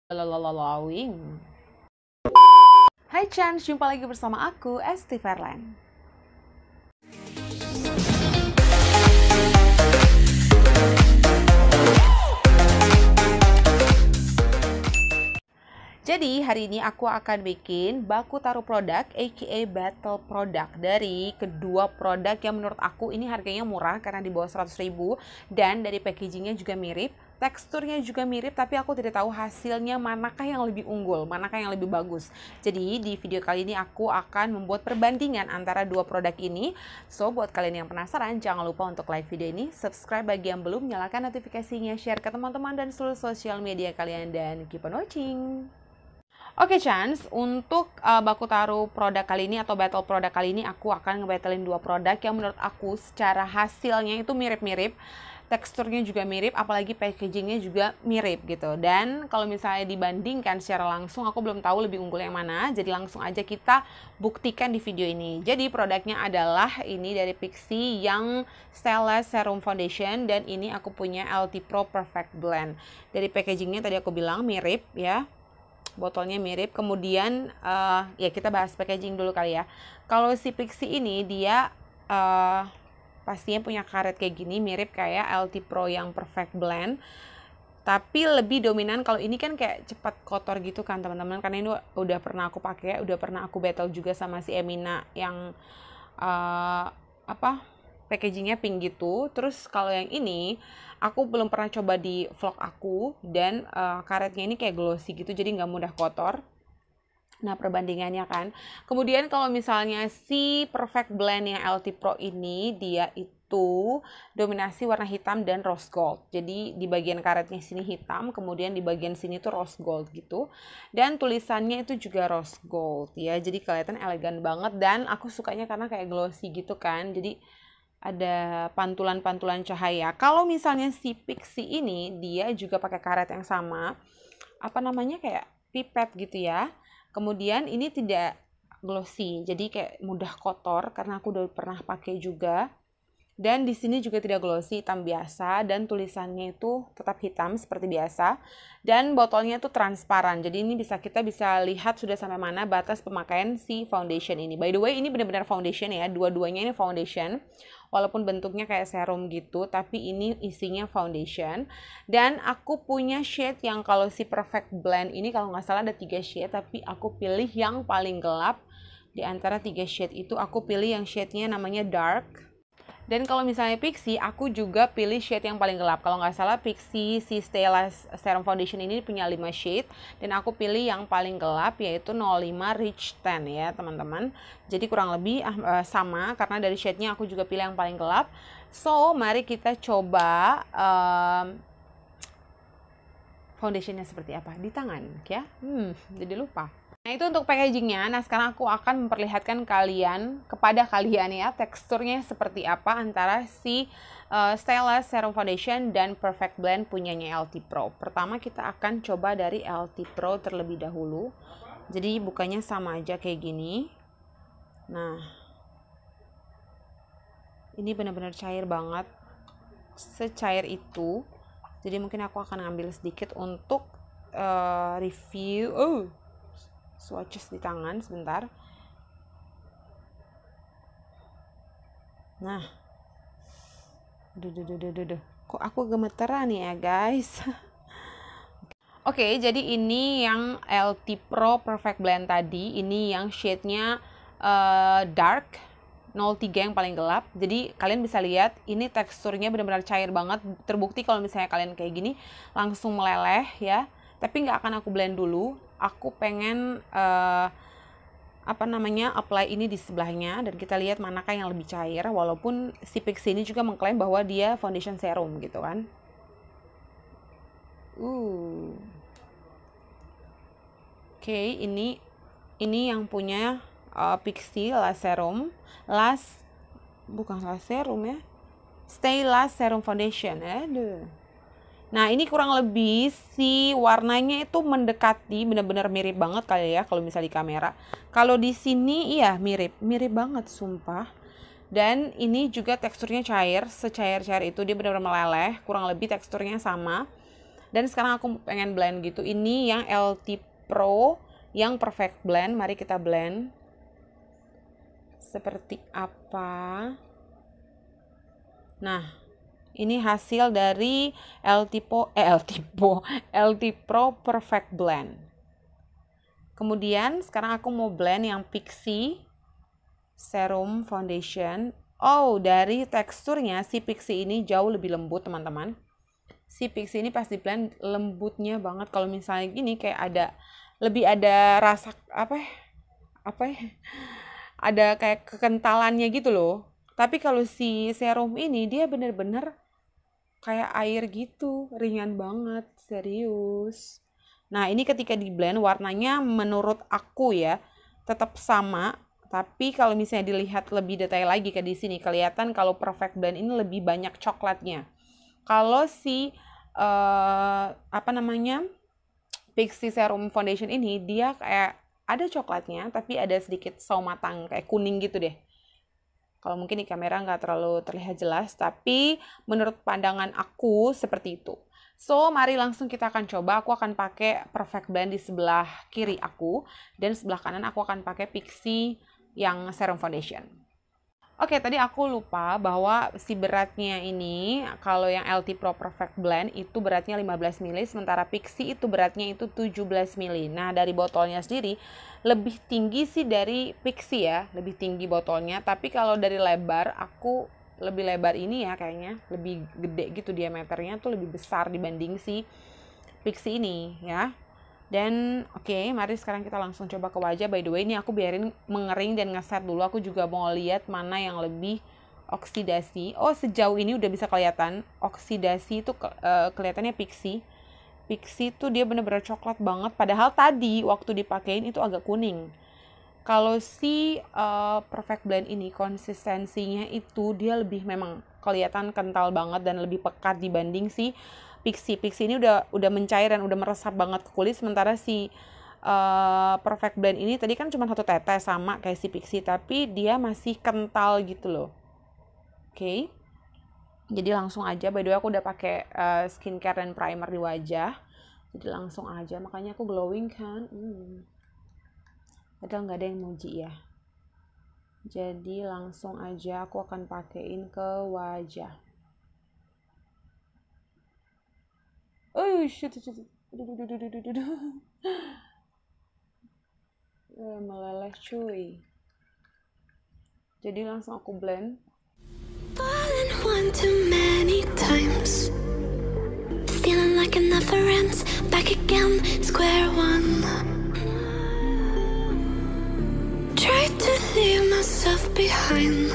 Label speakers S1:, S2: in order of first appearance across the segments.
S1: Lalalawing. Hai Chans, jumpa lagi bersama aku, Esti Verlan. Jadi hari ini aku akan bikin baku taruh produk aka battle product dari kedua produk yang menurut aku ini harganya murah karena di bawah 100.000 dan dari packagingnya juga mirip, teksturnya juga mirip, tapi aku tidak tahu hasilnya manakah yang lebih unggul, manakah yang lebih bagus. Jadi di video kali ini aku akan membuat perbandingan antara dua produk ini. So buat kalian yang penasaran jangan lupa untuk like video ini, subscribe bagi yang belum, nyalakan notifikasinya, share ke teman-teman dan seluruh sosial media kalian, dan keep on watching. Oke Chans, untuk baku taruh produk kali ini atau battle produk kali ini aku akan ngebattlein dua produk yang menurut aku secara hasilnya itu mirip-mirip, teksturnya juga mirip, apalagi packagingnya juga mirip gitu. Dan kalau misalnya dibandingkan secara langsung aku belum tahu lebih unggul yang mana, jadi langsung aja kita buktikan di video ini. Jadi produknya adalah ini dari Pixi yang Stylish Serum Foundation, dan ini aku punya LT Pro Perfect Blend. Dari packagingnya tadi aku bilang mirip ya, botolnya mirip. Kemudian ya kita bahas packaging dulu kali ya. Kalau si Pixi ini dia pastinya punya karet kayak gini, mirip kayak LT Pro yang Perfect Blend, tapi lebih dominan. Kalau ini kan kayak cepat kotor gitu kan teman-teman, karena ini udah pernah aku pakai, udah pernah aku battle juga sama si Emina yang packagingnya pink gitu. Terus kalau yang ini aku belum pernah coba di vlog aku, dan karetnya ini kayak glossy gitu, jadi nggak mudah kotor. Nah perbandingannya kan. Kemudian kalau misalnya si Perfect Blend yang LT Pro ini, dia itu dominasi warna hitam dan rose gold. Jadi di bagian karetnya sini hitam, kemudian di bagian sini tuh rose gold gitu. Dan tulisannya itu juga rose gold ya. Jadi kelihatan elegan banget, dan aku sukanya karena kayak glossy gitu kan. Jadi ada pantulan-pantulan cahaya. Kalau misalnya si Pixi ini dia juga pakai karet yang sama, kayak pipet gitu ya. Kemudian ini tidak glossy, jadi kayak mudah kotor karena aku udah pernah pakai juga. Dan di sini juga tidak glossy, hitam biasa, dan tulisannya itu tetap hitam seperti biasa. Dan botolnya itu transparan, jadi ini kita bisa lihat sudah sampai mana batas pemakaian si foundation ini. By the way, ini benar-benar foundation ya, dua-duanya ini foundation. Walaupun bentuknya kayak serum gitu, tapi ini isinya foundation. Dan aku punya shade yang kalau si Perfect Blend ini kalau nggak salah ada 3 shade, tapi aku pilih yang paling gelap. Di antara 3 shade itu aku pilih yang shade-nya namanya dark. Dan kalau misalnya Pixi, aku juga pilih shade yang paling gelap. Kalau nggak salah Pixi si Stylish Serum Foundation ini punya 5 shade, dan aku pilih yang paling gelap yaitu 05 Rich Tan ya teman-teman. Jadi kurang lebih sama, karena dari shade-nya aku juga pilih yang paling gelap. So mari kita coba foundationnya seperti apa di tangan ya. Jadi lupa. Nah itu untuk packagingnya. Nah sekarang aku akan memperlihatkan kepada kalian ya teksturnya seperti apa antara si Stylish Serum Foundation dan Perfect Blend punyanya LT Pro. Pertama kita akan coba dari LT Pro terlebih dahulu. Jadi bukanya sama aja kayak gini. Nah ini benar-benar cair banget, secair itu. Jadi mungkin aku akan ngambil sedikit untuk review swatches di tangan sebentar. Nah, kok aku gemeteran ya guys. Oke, jadi ini yang LT Pro Perfect Blend tadi, ini yang shade-nya dark 03 yang paling gelap. Jadi kalian bisa lihat ini teksturnya benar-benar cair banget. Terbukti kalau misalnya kalian kayak gini langsung meleleh ya. Tapi nggak akan aku blend dulu. Aku pengen apply ini di sebelahnya, dan kita lihat manakah yang lebih cair. Walaupun si Pixi ini juga mengklaim bahwa dia foundation serum gitu kan. Oke, ini yang punya Pixi Stylish Serum Foundation. Nah ini kurang lebih si warnanya itu mendekati, benar-benar mirip banget kali ya kalau misalnya di kamera. Kalau di sini iya mirip banget sumpah. Dan ini juga teksturnya cair, secair-cair itu, dia benar-benar meleleh, kurang lebih teksturnya sama. Dan sekarang aku pengen blend gitu. Ini yang LT Pro yang perfect blend. Mari kita blend. Seperti apa? Nah, ini hasil dari LT Pro Perfect Blend. Kemudian sekarang aku mau blend yang Pixi Serum Foundation. Oh, dari teksturnya si Pixi ini jauh lebih lembut, teman-teman. Si Pixi ini pas di blend lembutnya banget. Kalau misalnya gini kayak lebih ada rasa apa ya? Ada kayak kekentalannya gitu loh. Tapi kalau si serum ini dia bener-bener kayak air gitu, ringan banget, serius. Nah, ini ketika di blend warnanya menurut aku ya tetap sama, tapi kalau misalnya dilihat lebih detail lagi kayak di sini kelihatan kalau perfect blend ini lebih banyak coklatnya. Kalau si Pixi Serum Foundation ini dia kayak ada coklatnya tapi ada sedikit saus matang kayak kuning gitu deh. Kalau mungkin di kamera nggak terlalu terlihat jelas, tapi menurut pandangan aku seperti itu. So, mari langsung kita akan coba. Aku akan pakai perfect blend di sebelah kiri aku, dan sebelah kanan aku akan pakai Pixi yang Serum Foundation. Oke, tadi aku lupa bahwa si beratnya ini, kalau yang LT Pro Perfect Blend itu beratnya 15 ml, sementara Pixi itu beratnya itu 17 ml. Nah, dari botolnya sendiri, lebih tinggi sih dari Pixi ya, lebih tinggi botolnya. Tapi kalau dari lebar, aku lebih lebar ini ya kayaknya, lebih gede gitu diameternya tuh lebih besar dibanding si Pixi ini ya. Dan oke, mari sekarang kita langsung coba ke wajah. By the way, ini aku biarin mengering dan ngeset dulu. Aku juga mau lihat mana yang lebih oksidasi. Oh, sejauh ini udah bisa kelihatan oksidasi itu kelihatannya Pixi. Pixi tuh dia bener-bener coklat banget. Padahal tadi waktu dipakein itu agak kuning. Kalau si Perfect Blend ini konsistensinya itu dia lebih memang kelihatan kental banget dan lebih pekat dibanding si Pixi ini udah mencair dan udah meresap banget ke kulit, sementara si Perfect Blend ini tadi kan cuma 1 tetes sama kayak si Pixi, tapi dia masih kental gitu loh. Oke. Jadi langsung aja, by the way aku udah pakai skincare dan primer di wajah. Jadi langsung aja, makanya aku glowing kan. Padahal nggak ada yang muji ya. Jadi langsung aja aku akan pakein ke wajah. Oh shit. Meleleh cuy. Jadi langsung aku blend.
S2: Fallen one too many times, feeling like it never ends. Back again, square one. Try to leave myself behind,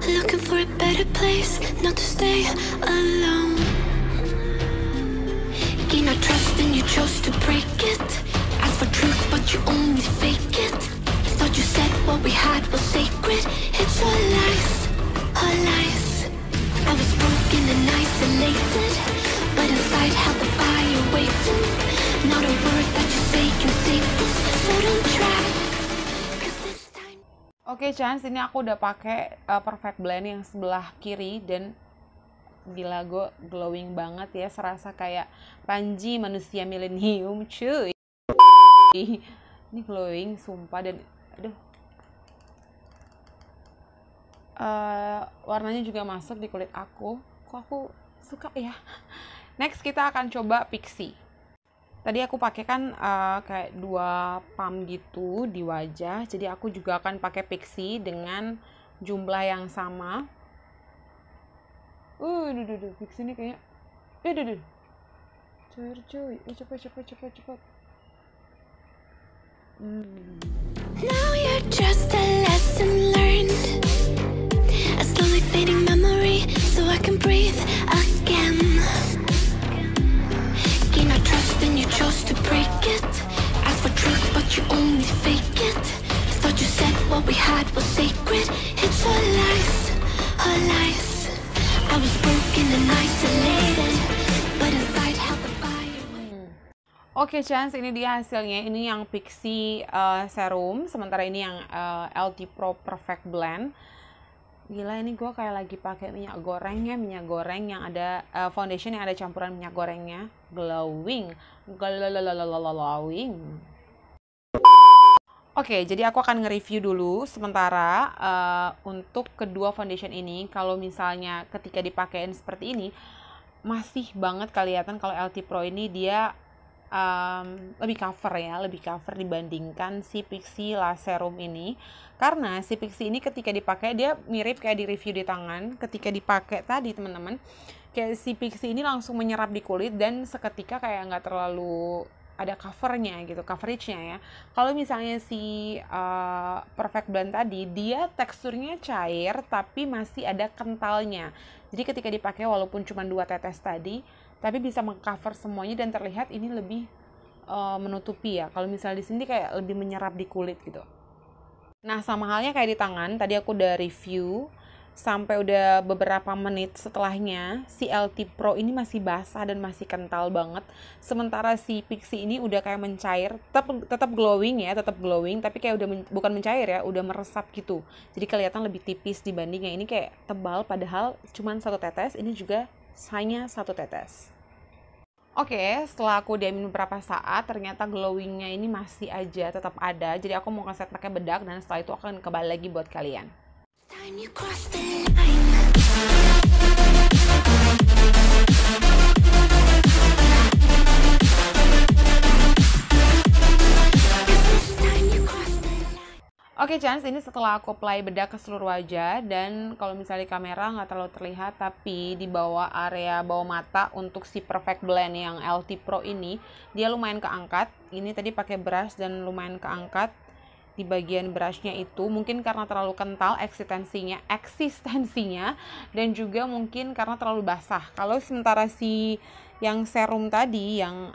S2: looking for a better place, not to stay alone. Gain our trust and you chose to break it. Ask for truth but you only fake it. Thought you said what we had was sacred. It's all lies, all lies. I was broken and isolated, but inside held the fire waiting. Not a word that you say can save us, so don't try.
S1: Oke, Chance, ini aku udah pakai Perfect Blend yang sebelah kiri dan gila gue glowing banget ya, serasa kayak Panji manusia milenium cuy. Ini glowing sumpah dan aduh. Warnanya juga masuk di kulit aku. Kok aku suka ya. Next kita akan coba Pixi. Tadi aku pakai kan kayak 2 pump gitu di wajah. Jadi aku juga akan pakai Pixi dengan jumlah yang sama. Pixi ini kayak cuy. Cepet.
S2: Now you're just a lesson learned, a slowly fading memory, so I can breathe again. Gain our trust and you chose to break it. Ask for truth but you only fake it. Thought you said what we had was sacred. It's all lies, all lies. I was broken and isolated, but inside held the fire.
S1: Oke, Chance, ini dia hasilnya. Ini yang Pixi Serum, sementara ini yang LT Pro Perfect Blend. Gila, ini gue kayak lagi pakai minyak goreng ya, minyak goreng yang ada foundation yang ada campuran minyak gorengnya. Glowing. Oke, jadi aku akan nge-review dulu sementara untuk kedua foundation ini. Kalau misalnya ketika dipakein seperti ini, masih banget kelihatan kalau LT Pro ini dia lebih cover dibandingkan si Pixi Lash Serum ini. Karena si Pixi ini ketika dipakai dia mirip kayak di review di tangan. Ketika dipakai tadi teman-teman, kayak si Pixi ini langsung menyerap di kulit dan seketika kayak nggak terlalu ada coveragenya ya. Kalau misalnya si Perfect Blend tadi, dia teksturnya cair tapi masih ada kentalnya. Jadi ketika dipakai walaupun cuma 2 tetes tadi, tapi bisa mengcover semuanya dan terlihat ini lebih menutupi ya. Kalau misalnya di sini kayak lebih menyerap di kulit gitu. Nah, sama halnya kayak di tangan, tadi aku udah review sampai udah beberapa menit setelahnya, si LT Pro ini masih basah dan masih kental banget. Sementara si Pixi ini udah kayak mencair, tetap glowing ya, tapi kayak udah bukan mencair ya, udah meresap gitu. Jadi kelihatan lebih tipis dibanding yang ini kayak tebal, padahal cuma 1 tetes, ini juga hanya 1 tetes. Oke, setelah aku diamin beberapa saat, ternyata glowingnya ini masih aja tetap ada. Jadi aku mau ngeset pakai bedak dan setelah itu akan kembali lagi buat kalian.
S2: Time you cross the line.
S1: Oke, Chance, ini setelah aku apply bedak ke seluruh wajah dan kalau misalnya di kamera nggak terlalu terlihat, tapi di bawah area bawah mata untuk si Perfect Blend yang LT Pro ini, dia lumayan keangkat. Ini tadi pakai brush dan lumayan keangkat di bagian brushnya itu, mungkin karena terlalu kental eksistensinya dan juga mungkin karena terlalu basah. Kalau sementara si yang serum tadi yang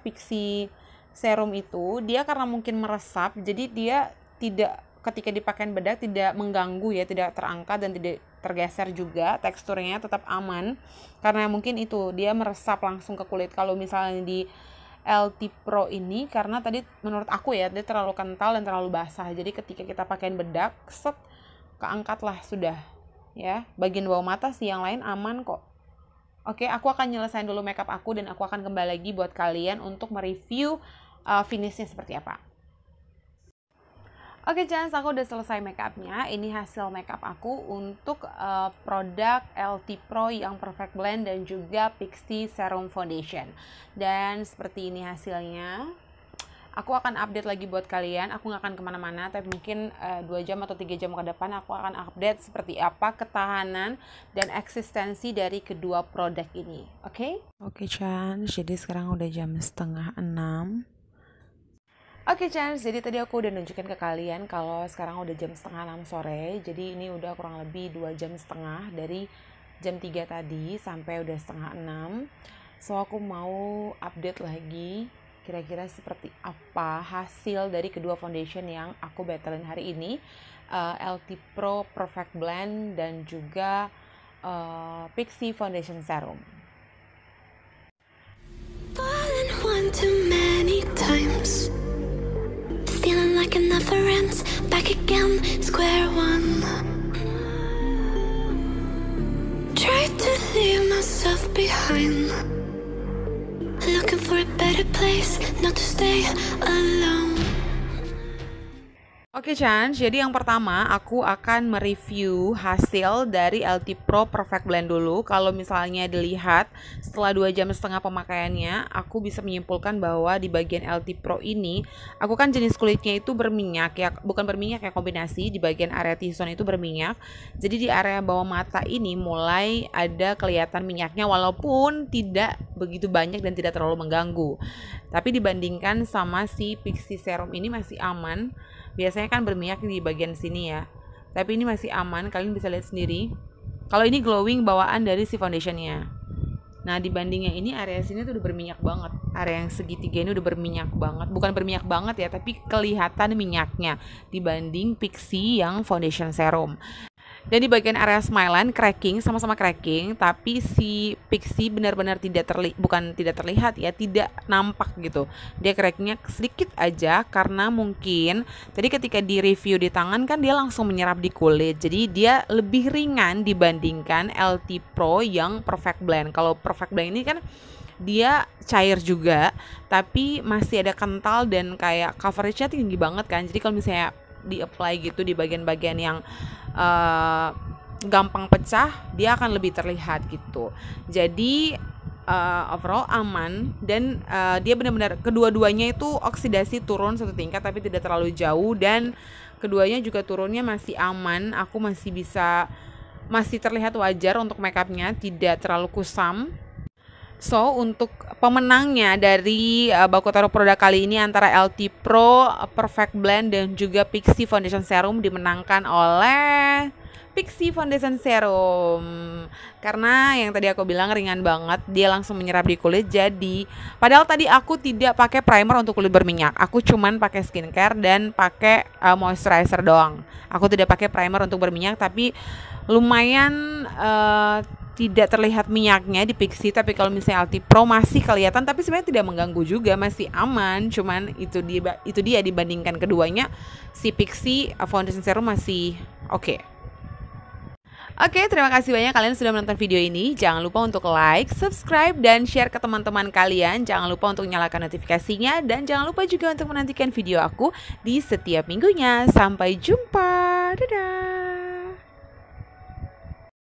S1: Pixi Serum itu dia karena mungkin meresap, jadi dia tidak, ketika dipakai bedak tidak mengganggu ya, tidak terangkat dan tidak tergeser juga, teksturnya tetap aman karena mungkin itu dia meresap langsung ke kulit. Kalau misalnya di LT Pro ini, karena tadi menurut aku ya dia terlalu kental dan terlalu basah, jadi ketika kita pakai bedak keangkat lah sudah ya. Bagian bawah mata sih yang lain aman kok. Oke, aku akan nyelesain dulu makeup aku dan aku akan kembali lagi buat kalian untuk mereview finishnya seperti apa. Oke, Chance, aku udah selesai makeupnya. Ini hasil makeup aku untuk produk LT Pro yang Perfect Blend dan juga Pixi Serum Foundation. Dan seperti ini hasilnya. Aku akan update lagi buat kalian. Aku nggak akan kemana-mana, tapi mungkin 2 jam atau 3 jam ke depan aku akan update seperti apa ketahanan dan eksistensi dari kedua produk ini. Oke? Oke, Chance. Jadi sekarang udah jam 5:30. Oke, Chance. Jadi tadi aku udah nunjukin ke kalian kalau sekarang udah jam 5:30 sore. Jadi ini udah kurang lebih 2,5 jam dari jam 3 tadi sampai udah 5:30. So aku mau update lagi kira-kira seperti apa hasil dari kedua foundation yang aku battlein hari ini, LT Pro Perfect Blend dan juga Pixi Foundation Serum.
S2: Fallen one too many times, feeling like it never ends, back again, square one. Tried to leave myself behind, looking for a better place, not to stay alone.
S1: Oke, Chance, jadi yang pertama aku akan mereview hasil dari LT Pro Perfect Blend dulu. Kalau misalnya dilihat setelah 2,5 jam pemakaiannya, aku bisa menyimpulkan bahwa di bagian LT Pro ini, aku kan jenis kulitnya itu berminyak ya, bukan berminyak ya, kombinasi. Di bagian area T-zone itu berminyak. Jadi di area bawah mata ini mulai ada kelihatan minyaknya walaupun tidak begitu banyak dan tidak terlalu mengganggu. Tapi dibandingkan sama si Pixi Serum ini masih aman. Biasanya kan berminyak di bagian sini ya, tapi ini masih aman, kalian bisa lihat sendiri. Kalau ini glowing bawaan dari si foundationnya. Nah, dibandingnya ini area sini tuh udah berminyak banget. Area yang segitiga ini udah berminyak banget. Bukan berminyak banget ya, tapi kelihatan minyaknya dibanding Pixi yang foundation serum. Dan di bagian area smileline cracking, sama-sama cracking, tapi si pixie benar-benar bukan tidak terlihat ya, tidak nampak gitu. Dia crackingnya sedikit aja karena mungkin tadi ketika di review di tangan kan dia langsung menyerap di kulit. Jadi dia lebih ringan dibandingkan LT Pro yang Perfect Blend. Kalau Perfect Blend ini kan dia cair juga, tapi masih ada kental dan kayak coveragenya tinggi banget kan. Jadi kalau misalnya di apply gitu di bagian-bagian yang gampang pecah, dia akan lebih terlihat gitu. Jadi overall aman dan dia benar-benar kedua-duanya itu oksidasi turun satu tingkat tapi tidak terlalu jauh, dan keduanya juga turunnya masih aman. Aku masih terlihat wajar untuk makeupnya, tidak terlalu kusam. So, untuk pemenangnya dari Bakutaro produk kali ini antara LT Pro, Perfect Blend, dan juga Pixi Foundation Serum dimenangkan oleh Pixi Foundation Serum. Karena yang tadi aku bilang ringan banget, dia langsung menyerap di kulit. Jadi, padahal tadi aku tidak pakai primer untuk kulit berminyak. Aku cuman pakai skincare dan pakai moisturizer doang. Aku tidak pakai primer untuk berminyak, tapi lumayan tidak terlihat minyaknya di Pixi. Tapi kalau misalnya LT Pro masih kelihatan, tapi sebenarnya tidak mengganggu juga, masih aman. Cuman itu dia dibandingkan keduanya, si Pixi Foundation Serum masih oke. Oke, terima kasih banyak kalian sudah menonton video ini. Jangan lupa untuk like, subscribe, dan share ke teman-teman kalian. Jangan lupa untuk nyalakan notifikasinya, dan jangan lupa juga untuk menantikan video aku di setiap minggunya. Sampai jumpa, dadah.